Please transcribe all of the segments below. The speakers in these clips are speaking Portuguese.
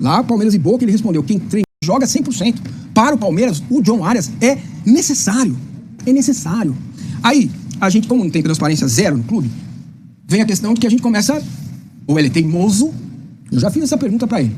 Lá, Palmeiras e Boca, ele respondeu, quem joga 100%. Para o Palmeiras, o John Arias é necessário. É necessário. Aí, a gente, como não tem transparência zero no clube, vem a questão de que a gente começa, ou ele é teimoso, eu já fiz essa pergunta pra ele.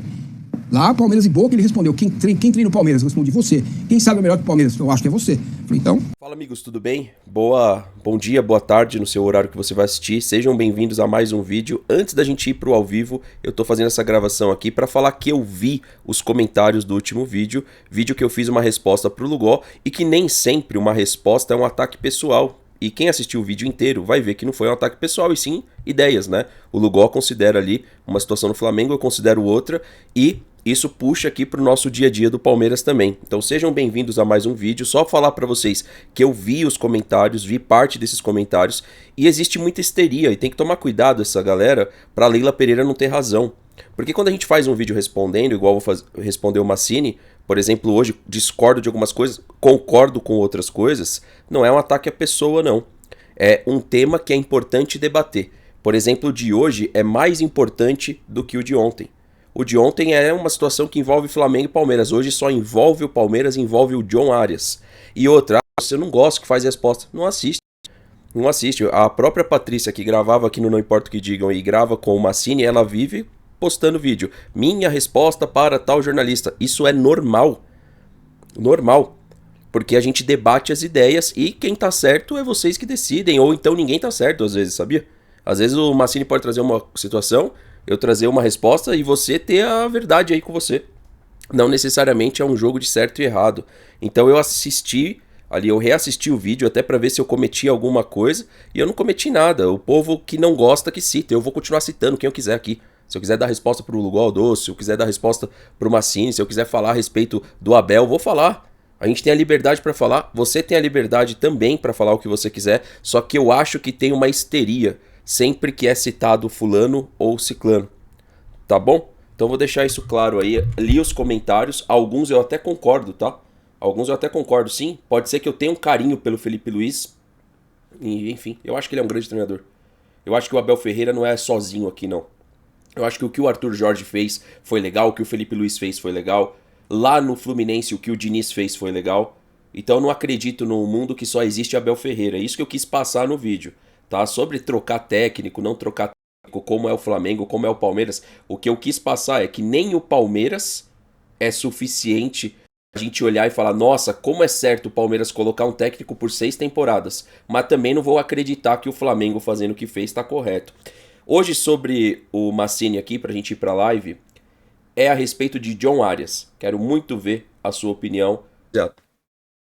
Lá, Palmeiras e Boca, ele respondeu, quem treina o Palmeiras? Eu respondi, você. Quem sabe é melhor que o Palmeiras? Eu acho que é você. Falei, então... Fala, amigos, tudo bem? Bom dia, boa tarde no seu horário que você vai assistir. Sejam bem-vindos a mais um vídeo. Antes da gente ir pro ao vivo, eu tô fazendo essa gravação aqui pra falar que eu vi os comentários do último vídeo que eu fiz uma resposta pro Lugol e que nem sempre uma resposta é um ataque pessoal. E quem assistiu o vídeo inteiro vai ver que não foi um ataque pessoal, e sim ideias, né? O Lugol considera ali uma situação no Flamengo, eu considero outra, e isso puxa aqui pro nosso dia a dia do Palmeiras também. Então sejam bem-vindos a mais um vídeo. Só falar pra vocês que eu vi os comentários, vi parte desses comentários, e existe muita histeria, e tem que tomar cuidado essa galera pra Leila Pereira não ter razão. Porque quando a gente faz um vídeo respondendo, igual eu vou responder o Massini, por exemplo, hoje discordo de algumas coisas, concordo com outras coisas, não é um ataque à pessoa, não. É um tema que é importante debater. Por exemplo, o de hoje é mais importante do que o de ontem. O de ontem é uma situação que envolve Flamengo e Palmeiras. Hoje só envolve o Palmeiras, envolve o John Arias. E outra, você não gosta que faz resposta, não assiste. Não assiste. A própria Patrícia, que gravava aqui no Não Importa o que Digam e grava com o Massini, ela vive postando vídeo. Minha resposta para tal jornalista. Isso é normal. Normal. Porque a gente debate as ideias e quem tá certo é vocês que decidem. Ou então ninguém tá certo às vezes, sabia? Às vezes o Massini pode trazer uma situação, eu trazer uma resposta e você ter a verdade aí com você. Não necessariamente é um jogo de certo e errado. Então eu assisti ali, eu reassisti o vídeo até pra ver se eu cometi alguma coisa e eu não cometi nada. O povo que não gosta que cita. Eu vou continuar citando quem eu quiser aqui. Se eu quiser dar resposta pro Lugol Doce, se eu quiser dar resposta pro Massini, se eu quiser falar a respeito do Abel, vou falar. A gente tem a liberdade pra falar, você tem a liberdade também pra falar o que você quiser, só que eu acho que tem uma histeria sempre que é citado fulano ou ciclano. Tá bom? Então vou deixar isso claro aí. Li os comentários, alguns eu até concordo, tá? Alguns eu até concordo, sim. Pode ser que eu tenha um carinho pelo Felipe Luiz. E, enfim, eu acho que ele é um grande treinador. Eu acho que o Abel Ferreira não é sozinho aqui, não. Eu acho que o que o Arthur Jorge fez foi legal, o que o Felipe Luiz fez foi legal. Lá no Fluminense, o que o Diniz fez foi legal. Então eu não acredito num mundo que só existe Abel Ferreira. É isso que eu quis passar no vídeo, tá? Sobre trocar técnico, não trocar técnico, como é o Flamengo, como é o Palmeiras. O que eu quis passar é que nem o Palmeiras é suficiente a gente olhar e falar, nossa, como é certo o Palmeiras colocar um técnico por 6 temporadas. Mas também não vou acreditar que o Flamengo fazendo o que fez está correto. Hoje sobre o Massini aqui, pra gente ir pra live, é a respeito de John Arias. Quero muito ver a sua opinião.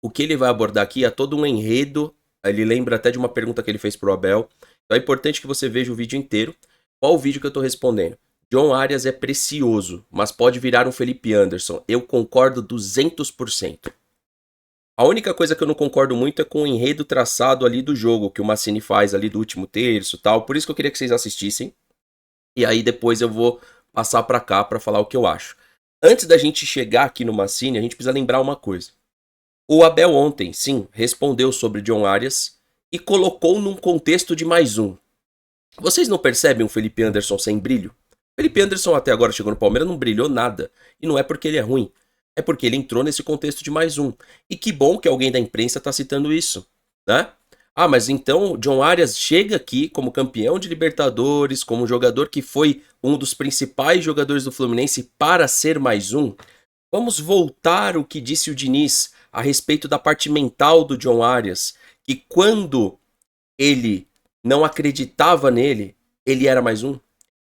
O que ele vai abordar aqui é todo um enredo. Ele lembra até de uma pergunta que ele fez pro Abel. Então é importante que você veja o vídeo inteiro. Qual o vídeo que eu tô respondendo? John Arias é precioso, mas pode virar um Felipe Anderson. Eu concordo 200%. A única coisa que eu não concordo muito é com o enredo traçado ali do jogo, que o Massini faz ali do último terço e tal. Por isso que eu queria que vocês assistissem. E aí depois eu vou passar pra cá pra falar o que eu acho. Antes da gente chegar aqui no Massini, a gente precisa lembrar uma coisa. O Abel ontem, sim, respondeu sobre John Arias e colocou num contexto de mais um. Vocês não percebem o Felipe Anderson sem brilho? O Felipe Anderson até agora chegou no Palmeiras, não brilhou nada. E não é porque ele é ruim. É porque ele entrou nesse contexto de mais um. E que bom que alguém da imprensa está citando isso, né? Ah, mas então John Arias chega aqui como campeão de Libertadores, como jogador que foi um dos principais jogadores do Fluminense para ser mais um. Vamos voltar o que disse o Diniz a respeito da parte mental do John Arias, que quando ele não acreditava nele, ele era mais um.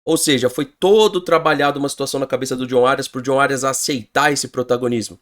Ou seja, foi todo trabalhado uma situação na cabeça do John Arias para o John Arias aceitar esse protagonismo.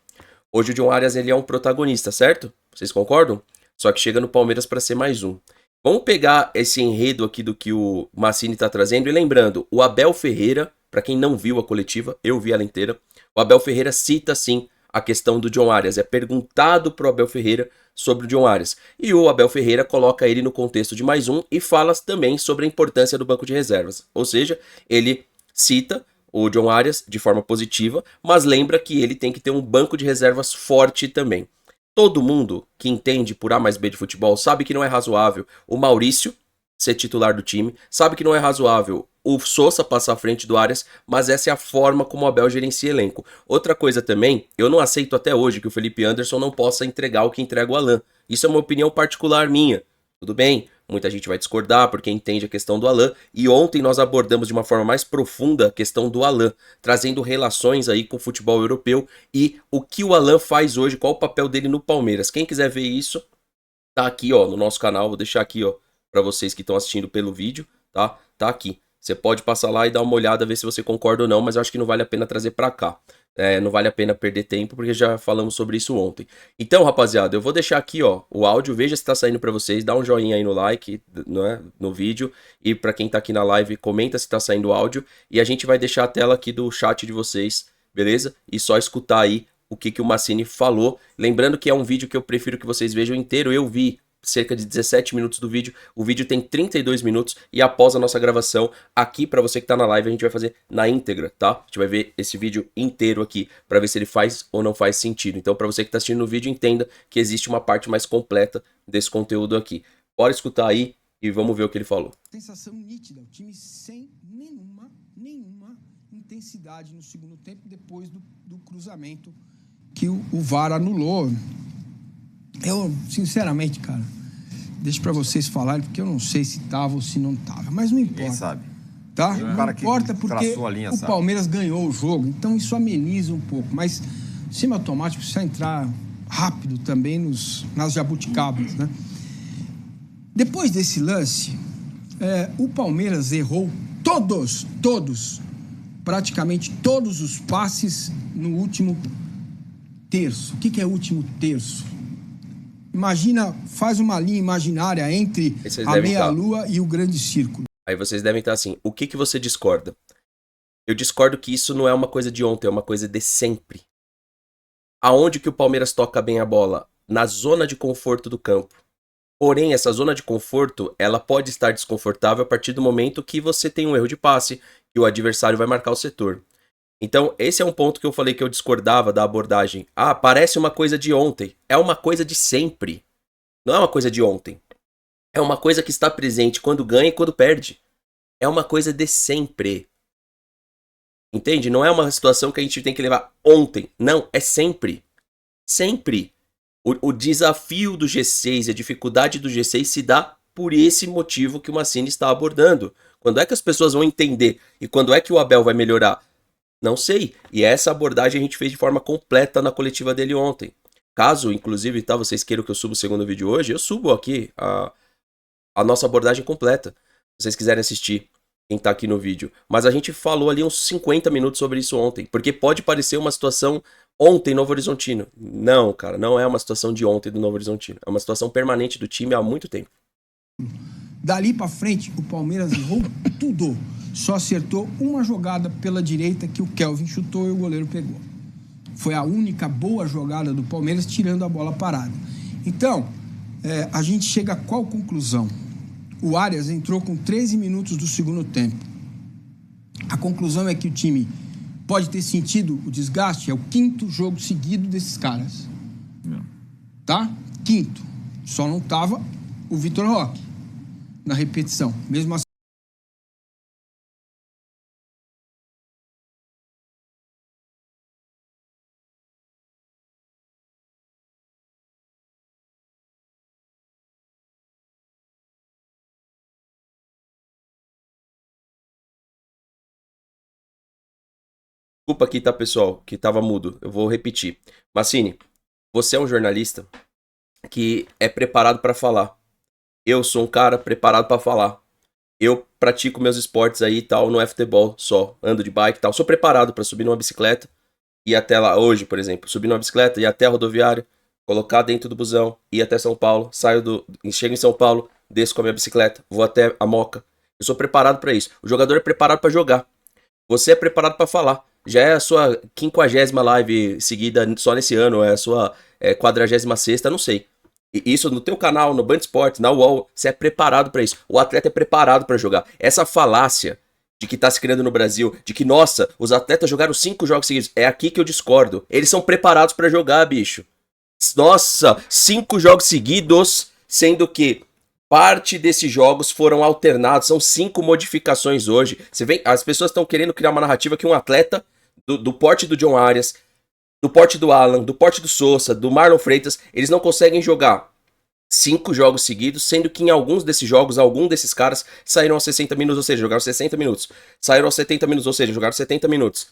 Hoje o John Arias ele é um protagonista, certo? Vocês concordam? Só que chega no Palmeiras para ser mais um. Vamos pegar esse enredo aqui do que o Massini está trazendo. E lembrando, o Abel Ferreira, para quem não viu a coletiva, eu vi ela inteira. O Abel Ferreira cita sim a questão do John Arias. É perguntado para o Abel Ferreira sobre o John Arias. E o Abel Ferreira coloca ele no contexto de mais um e fala também sobre a importância do banco de reservas. Ou seja, ele cita o John Arias de forma positiva, mas lembra que ele tem que ter um banco de reservas forte também. Todo mundo que entende por A mais B de futebol sabe que não é razoável o Maurício ser titular do time, sabe que não é razoável o Sousa passar à frente do Arias, mas essa é a forma como o Abel gerencia elenco. Outra coisa também, eu não aceito até hoje que o Felipe Anderson não possa entregar o que entrega o Alan. Isso é uma opinião particular minha. Tudo bem? Muita gente vai discordar porque entende a questão do Alan. E ontem nós abordamos de uma forma mais profunda a questão do Alan, trazendo relações aí com o futebol europeu e o que o Alan faz hoje, qual o papel dele no Palmeiras. Quem quiser ver isso, tá aqui, ó, no nosso canal. Vou deixar aqui, ó, para vocês que estão assistindo pelo vídeo, tá? Tá aqui. Você pode passar lá e dar uma olhada, ver se você concorda ou não, mas eu acho que não vale a pena trazer para cá. Não vale a pena perder tempo, porque já falamos sobre isso ontem. Então, rapaziada, eu vou deixar aqui, ó, o áudio, veja se tá saindo para vocês, dá um joinha aí no like, né, no vídeo, e para quem tá aqui na live, comenta se tá saindo o áudio, e a gente vai deixar a tela aqui do chat de vocês, beleza? E só escutar aí o que o Massini falou. Lembrando que é um vídeo que eu prefiro que vocês vejam inteiro, eu vi cerca de 17 minutos do vídeo, o vídeo tem 32 minutos e após a nossa gravação, aqui para você que tá na live, a gente vai fazer na íntegra, tá? A gente vai ver esse vídeo inteiro aqui para ver se ele faz ou não faz sentido. Então, para você que tá assistindo no vídeo, entenda que existe uma parte mais completa desse conteúdo aqui. Bora escutar aí e vamos ver o que ele falou. Sensação nítida, o time sem nenhuma intensidade no segundo tempo depois do cruzamento que o VAR anulou. Eu, sinceramente, cara, deixo pra vocês falarem, porque eu não sei se tava ou se não tava, mas não importa. Quem sabe? Tá? Não importa porque linha, o Palmeiras ganhou o jogo, então isso ameniza um pouco, mas sistema automático precisa entrar rápido também nas jabuticabas, né? Depois desse lance, o Palmeiras errou praticamente todos os passes no último terço. O que é último terço? Imagina, faz uma linha imaginária entre a meia-lua e o grande círculo. Aí vocês devem estar assim, o que você discorda? Eu discordo que isso não é uma coisa de ontem, é uma coisa de sempre. Aonde que o Palmeiras toca bem a bola? Na zona de conforto do campo. Porém, essa zona de conforto, ela pode estar desconfortável a partir do momento que você tem um erro de passe, que o adversário vai marcar o setor. Então, esse é um ponto que eu falei que eu discordava da abordagem. Ah, parece uma coisa de ontem. É uma coisa de sempre. Não é uma coisa de ontem. É uma coisa que está presente quando ganha e quando perde. É uma coisa de sempre. Entende? Não é uma situação que a gente tem que levar ontem. Não, é sempre. Sempre. O desafio do G6, a dificuldade do G6 se dá por esse motivo que o Massini está abordando. Quando é que as pessoas vão entender? E quando é que o Abel vai melhorar? Não sei. E essa abordagem a gente fez de forma completa na coletiva dele ontem. Caso, inclusive, tá, vocês queiram que eu suba o segundo vídeo hoje, eu subo aqui a nossa abordagem completa. Se vocês quiserem assistir, quem tá aqui no vídeo. Mas a gente falou ali uns 50 minutos sobre isso ontem. Porque pode parecer uma situação ontem Novo Horizontino. Não, cara, não é uma situação de ontem do Novo Horizontino. É uma situação permanente do time há muito tempo. Dali pra frente, o Palmeiras errou tudo. Só acertou uma jogada pela direita que o Kelvin chutou e o goleiro pegou. Foi a única boa jogada do Palmeiras, tirando a bola parada. Então, a gente chega a qual conclusão? O Arias entrou com 13 minutos do segundo tempo. A conclusão é que o time pode ter sentido o desgaste. É o quinto jogo seguido desses caras. Tá? Quinto. Só não tava o Vitor Roque na repetição. Mesmo assim, Desculpa aqui, tá, pessoal, que tava mudo. Eu vou repetir. Massini, você é um jornalista que é preparado para falar. Eu sou um cara preparado para falar. Eu pratico meus esportes aí e tal, não é futebol só. Ando de bike e tal. Sou preparado para subir numa bicicleta e ir até lá. Hoje, por exemplo, subir numa bicicleta, ir até a rodoviária, colocar dentro do busão, ir até São Paulo, chego em São Paulo, desço com a minha bicicleta, vou até a Moca. Eu sou preparado para isso. O jogador é preparado para jogar. Você é preparado para falar. Já é a sua 50ª live seguida só nesse ano, é a sua 46ª, não sei. E isso no teu canal, no Band Esportes, na UOL, você é preparado para isso. O atleta é preparado para jogar. Essa falácia de que tá se criando no Brasil, de que, nossa, os atletas jogaram 5 jogos seguidos, é aqui que eu discordo. Eles são preparados para jogar, bicho. Nossa, 5 jogos seguidos, sendo que Parte desses jogos foram alternados, são 5 modificações hoje. Você vê, as pessoas estão querendo criar uma narrativa que um atleta do porte do John Arias, do porte do Alan, do porte do Sousa, do Marlon Freitas, eles não conseguem jogar 5 jogos seguidos, sendo que em alguns desses jogos, algum desses caras saíram aos 60 minutos, ou seja, jogaram 60 minutos. Saíram aos 70 minutos, ou seja, jogaram 70 minutos.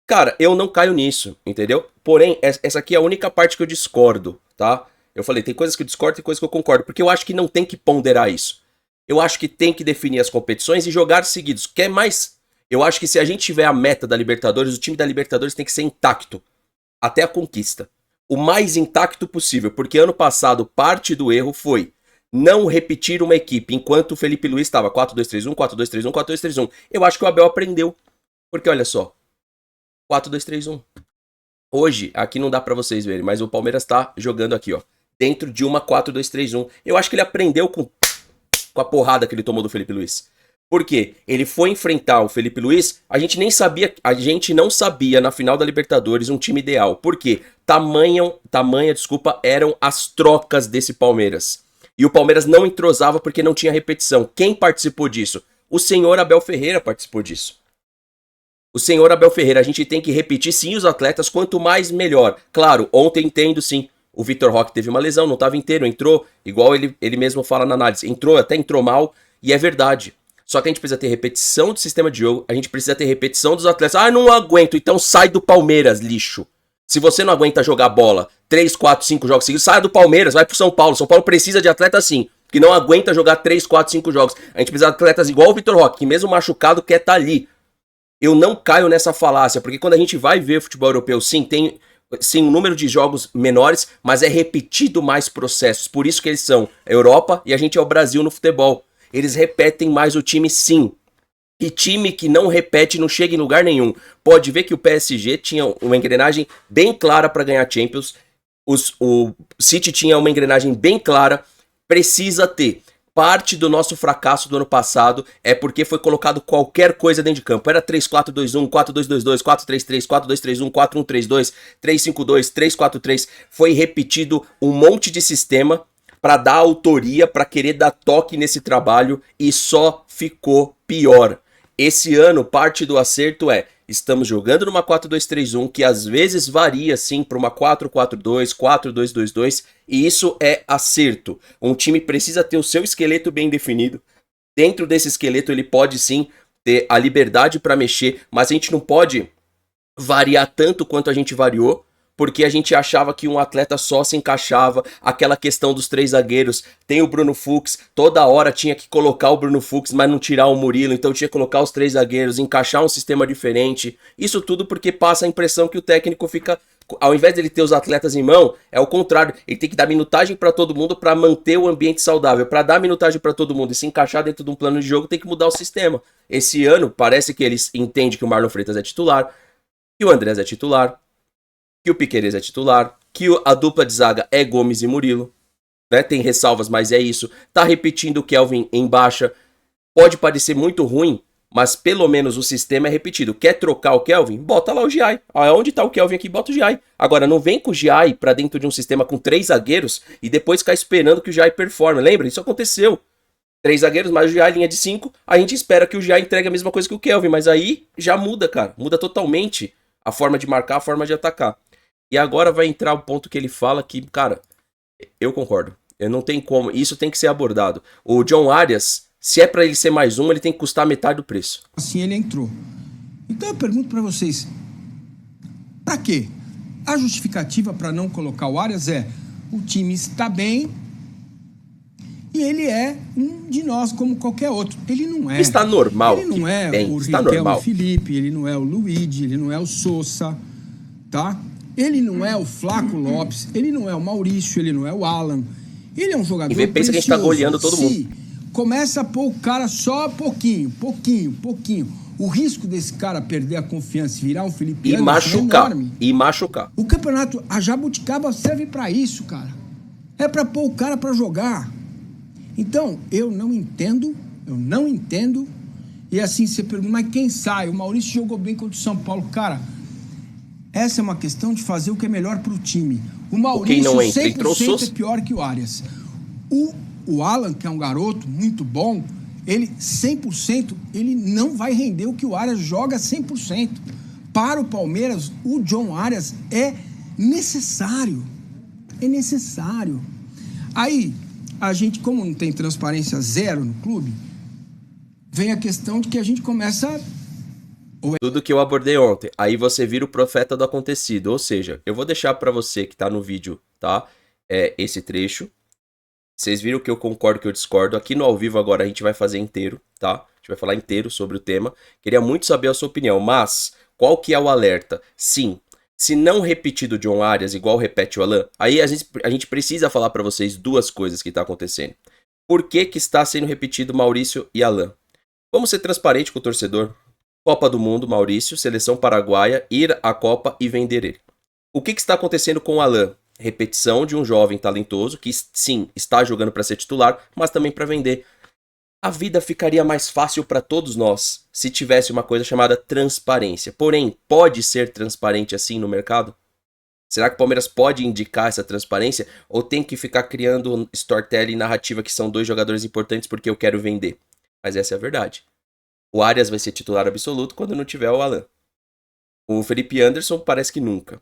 Cara, eu não caio nisso, entendeu? Porém, essa aqui é a única parte que eu discordo, tá? Eu falei, tem coisas que eu discordo, tem coisas que eu concordo, porque eu acho que não tem que ponderar isso. Eu acho que tem que definir as competições e jogar seguidos. Quer mais? Eu acho que se a gente tiver a meta da Libertadores, o time da Libertadores tem que ser intacto até a conquista. O mais intacto possível, porque ano passado parte do erro foi não repetir uma equipe enquanto o Felipe Luiz estava 4-2-3-1, 4-2-3-1, 4-2-3-1. Eu acho que o Abel aprendeu, porque olha só, 4-2-3-1. Hoje, aqui não dá pra vocês verem, mas o Palmeiras tá jogando aqui, ó, dentro de uma 4-2-3-1. Eu acho que ele aprendeu com a porrada que ele tomou do Felipe Luiz. Por quê? Ele foi enfrentar o Felipe Luiz, a gente não sabia na final da Libertadores um time ideal. Por quê? Tamanha, eram as trocas desse Palmeiras. E o Palmeiras não entrosava porque não tinha repetição. Quem participou disso? O senhor Abel Ferreira participou disso. O senhor Abel Ferreira, a gente tem que repetir sim os atletas, quanto mais melhor. Claro, ontem entendo sim, o Vitor Roque teve uma lesão, não estava inteiro, entrou, igual ele mesmo fala na análise, até entrou mal, e é verdade. Só que a gente precisa ter repetição do sistema de jogo, a gente precisa ter repetição dos atletas. Ah, não aguento, então sai do Palmeiras, lixo. Se você não aguenta jogar bola 3, 4, 5 jogos seguidos, sai do Palmeiras, vai pro São Paulo. São Paulo precisa de atleta assim, que não aguenta jogar 3, 4, 5 jogos. A gente precisa de atletas igual o Vitor Roque, que mesmo machucado quer estar ali. Eu não caio nessa falácia, porque quando a gente vai ver futebol europeu, sim, tem sim um número de jogos menores, mas é repetido mais processos. Por isso que eles são Europa e a gente é o Brasil no futebol. Eles repetem mais o time, sim. E time que não repete não chega em lugar nenhum. Pode ver que o PSG tinha uma engrenagem bem clara para ganhar Champions. O City tinha uma engrenagem bem clara. Precisa ter. Parte do nosso fracasso do ano passado é porque foi colocado qualquer coisa dentro de campo. Era 3-4-2-1, 4-2-2-2, 4-3-3, 4-2-3-1, 4-1-3-2, 3-5-2, 3-4-3. Foi repetido um monte de sistema para dar autoria, para querer dar toque nesse trabalho e só ficou pior. Esse ano, parte do acerto é, estamos jogando numa 4-2-3-1, que às vezes varia sim para uma 4-4-2, 4-2-2-2, e isso é acerto. Um time precisa ter o seu esqueleto bem definido. Dentro desse esqueleto ele pode sim ter a liberdade para mexer, mas a gente não pode variar tanto quanto a gente variou, porque a gente achava que um atleta só se encaixava, aquela questão dos 3 zagueiros, tem o Bruno Fux, toda hora tinha que colocar o Bruno Fux, mas não tirar o Murilo, então tinha que colocar os 3 zagueiros, encaixar um sistema diferente, isso tudo porque passa a impressão que o técnico fica, ao invés dele ter os atletas em mão, é o contrário, ele tem que dar minutagem para todo mundo para manter o ambiente saudável, para dar minutagem para todo mundo e se encaixar dentro de um plano de jogo tem que mudar o sistema. Esse ano parece que eles entendem que o Marlon Freitas é titular, que o Andrés é titular, que o Piquerez é titular, que a dupla de zaga é Gomes e Murilo, né? Tem ressalvas, mas é isso. Tá repetindo o Kelvin em baixa. Pode parecer muito ruim, mas pelo menos o sistema é repetido. Quer trocar o Kelvin? Bota lá o Giai. Onde tá o Kelvin aqui? Bota o Giai. Agora, não vem com o Giai pra dentro de um sistema com 3 zagueiros e depois ficar esperando que o Giai performe. Lembra? Isso aconteceu. 3 zagueiros, mais o Giai, linha de 5. A gente espera que o Giai entregue a mesma coisa que o Kelvin, mas aí já muda, cara. Muda totalmente a forma de marcar, a forma de atacar. E agora vai entrar o ponto que ele fala que, cara, eu concordo. Eu não tem como. Isso tem que ser abordado. O John Arias, se é pra ele ser mais um, ele tem que custar metade do preço. Assim ele entrou. Então eu pergunto pra vocês, pra quê? A justificativa pra não colocar o Arias é o time está bem e ele é um de nós como qualquer outro. Ele não é. Está normal. Ele não é bem, o Riquelme Felipe, ele não é o Luigi, ele não é o Sousa, tá? Ele não é o Flaco Lopes, ele não é o Maurício, ele não é o Alan. Ele é um jogador precioso. Pensa que a gente tá goleando todo mundo. Começa a pôr o cara só pouquinho. O risco desse cara perder a confiança e virar um Felipe Anderson é enorme. E machucar. O campeonato, a Jabuticaba serve pra isso, cara. É pra pôr o cara pra jogar. Então, eu não entendo. E assim, você pergunta, mas quem sai? O Maurício jogou bem contra o São Paulo. Cara, essa é uma questão de fazer o que é melhor pro time. O Maurício não entra, 100% é pior que o Arias. o Alan, que é um garoto muito bom, ele 100%, ele não vai render o que o Arias joga 100%. Para o Palmeiras, o John Arias é necessário. É necessário. Aí, a gente, como não tem transparência zero no clube, vem a questão de que a gente começa... Tudo que eu abordei ontem. Aí você vira o profeta do acontecido. Ou seja, eu vou deixar pra você que tá no vídeo, tá? Esse trecho. Vocês viram que eu concordo, que eu discordo. Aqui no ao vivo agora a gente vai fazer inteiro, tá? A gente vai falar inteiro sobre o tema. Queria muito saber a sua opinião, mas qual que é o alerta? Sim, se não repetir do John Arias igual repete o Alan, aí a gente precisa falar pra vocês duas coisas que tá acontecendo. Por que que está sendo repetido Maurício e Alan? Vamos ser transparente com o torcedor. Copa do Mundo, Maurício, seleção paraguaia, ir à Copa e vender ele. O que está acontecendo com o Alan? Repetição de um jovem talentoso que, sim, está jogando para ser titular, mas também para vender. A vida ficaria mais fácil para todos nós se tivesse uma coisa chamada transparência. Porém, pode ser transparente assim no mercado? Será que o Palmeiras pode indicar essa transparência? Ou tem que ficar criando storytelling e narrativa que são dois jogadores importantes porque eu quero vender? Mas essa é a verdade. O Arias vai ser titular absoluto quando não tiver o Alan. O Felipe Anderson parece que nunca.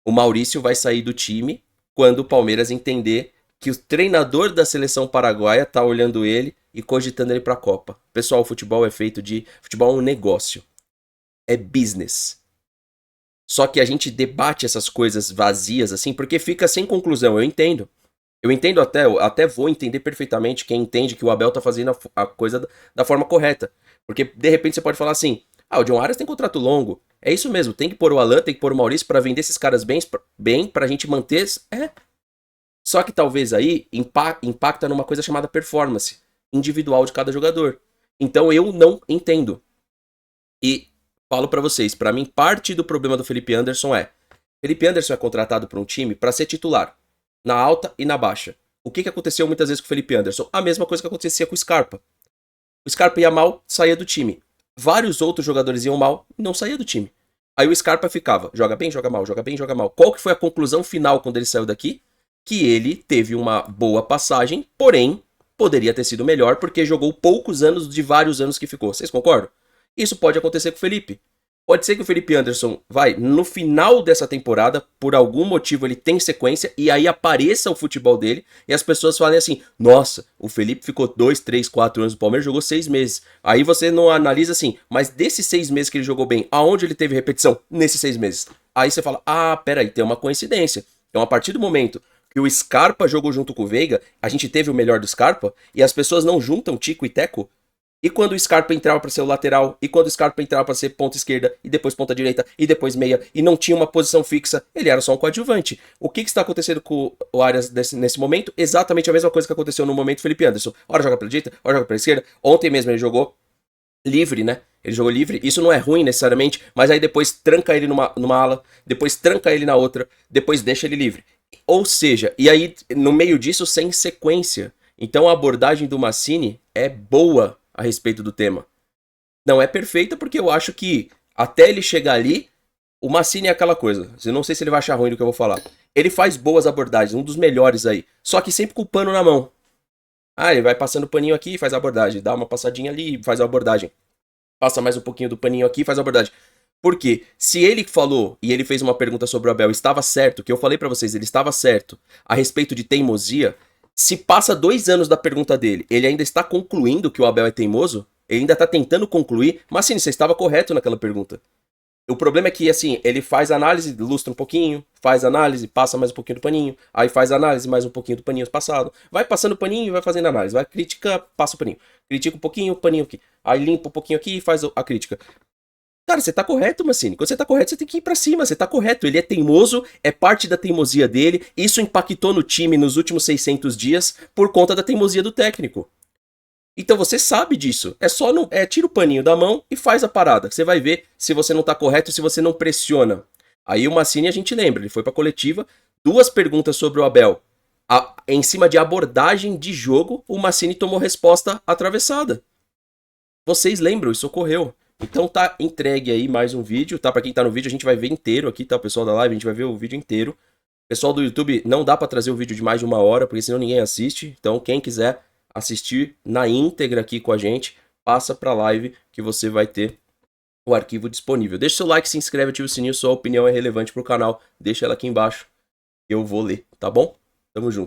O Maurício vai sair do time quando o Palmeiras entender que o treinador da seleção paraguaia tá olhando ele e cogitando ele para a Copa. Pessoal, o futebol é feito de... Futebol é um negócio. É business. Só que a gente debate essas coisas vazias assim porque fica sem conclusão. Eu entendo. Eu entendo até vou entender perfeitamente quem entende que o Abel tá fazendo a coisa da forma correta. Porque, de repente, você pode falar assim, o John Arias tem contrato longo. É isso mesmo, tem que pôr o Alan, tem que pôr o Maurício pra vender esses caras bem pra gente manter... Só que talvez aí impacta numa coisa chamada performance individual de cada jogador. Então eu não entendo. E falo pra vocês, pra mim, parte do problema do Felipe Anderson Felipe Anderson é contratado pra um time pra ser titular. Na alta e na baixa. O que aconteceu muitas vezes com o Felipe Anderson? A mesma coisa que acontecia com o Scarpa. O Scarpa ia mal, saía do time. Vários outros jogadores iam mal e não saía do time. Aí o Scarpa ficava, joga bem, joga mal, joga bem, joga mal. Qual que foi a conclusão final quando ele saiu daqui? Que ele teve uma boa passagem, porém, poderia ter sido melhor porque jogou poucos anos de vários anos que ficou. Vocês concordam? Isso pode acontecer com o Felipe. Pode ser que o Felipe Anderson no final dessa temporada, por algum motivo ele tem sequência, e aí apareça o futebol dele, e as pessoas falem assim, nossa, o Felipe ficou 2, 3, 4 anos no Palmeiras, jogou 6 meses. Aí você não analisa assim, mas desses 6 meses que ele jogou bem, aonde ele teve repetição? Nesses 6 meses. Aí você fala, peraí, tem uma coincidência. Então a partir do momento que o Scarpa jogou junto com o Veiga, a gente teve o melhor do Scarpa, e as pessoas não juntam Tico e Teco. E quando o Scarpa entrava para ser o lateral, e quando o Scarpa entrava para ser ponta esquerda, e depois ponta direita, e depois meia, e não tinha uma posição fixa, ele era só um coadjuvante. O que está acontecendo com o Arias nesse momento? Exatamente a mesma coisa que aconteceu no momento do Felipe Anderson. Ora joga pela direita, ora joga pela esquerda. Ontem mesmo ele jogou livre, né? Ele jogou livre, isso não é ruim necessariamente, mas aí depois tranca ele numa ala, depois tranca ele na outra, depois deixa ele livre. Ou seja, e aí no meio disso sem sequência. Então a abordagem do Mancini é boa a respeito do tema. Não é perfeita porque eu acho que até ele chegar ali, o Mancini é aquela coisa. Eu não sei se ele vai achar ruim do que eu vou falar. Ele faz boas abordagens, um dos melhores aí. Só que sempre com o pano na mão. Ele vai passando o paninho aqui e faz a abordagem. Dá uma passadinha ali e faz a abordagem. Passa mais um pouquinho do paninho aqui e faz a abordagem. Porque se ele falou e ele fez uma pergunta sobre o Abel, estava certo, que eu falei pra vocês, ele estava certo a respeito de teimosia. Se passa 2 anos da pergunta dele, ele ainda está concluindo que o Abel é teimoso? Ele ainda está tentando concluir? Mas sim, você estava correto naquela pergunta. O problema é que, assim, ele faz análise, ilustra um pouquinho, faz análise, passa mais um pouquinho do paninho, aí faz análise, mais um pouquinho do paninho passado, vai passando o paninho e vai fazendo análise, vai critica, passa o paninho, critica um pouquinho, o paninho aqui, aí limpa um pouquinho aqui e faz a crítica. Cara, você tá correto, Mancini. Quando você tá correto, você tem que ir pra cima. Você tá correto. Ele é teimoso, é parte da teimosia dele. Isso impactou no time nos últimos 600 dias por conta da teimosia do técnico. Então você sabe disso. É só tira o paninho da mão e faz a parada. Você vai ver se você não tá correto, se você não pressiona. Aí o Mancini, a gente lembra, ele foi pra coletiva, 2 perguntas sobre o Abel. Em cima de abordagem de jogo, o Mancini tomou resposta atravessada. Vocês lembram, isso ocorreu. Então tá entregue aí mais um vídeo, tá? Pra quem tá no vídeo, a gente vai ver inteiro aqui, tá? O pessoal da live, a gente vai ver o vídeo inteiro. Pessoal do YouTube, não dá para trazer o vídeo de mais de 1 hora, porque senão ninguém assiste. Então, quem quiser assistir na íntegra aqui com a gente, passa para a live que você vai ter o arquivo disponível. Deixa seu like, se inscreve, ativa o sininho, sua opinião é relevante para o canal. Deixa ela aqui embaixo, eu vou ler, tá bom? Tamo junto.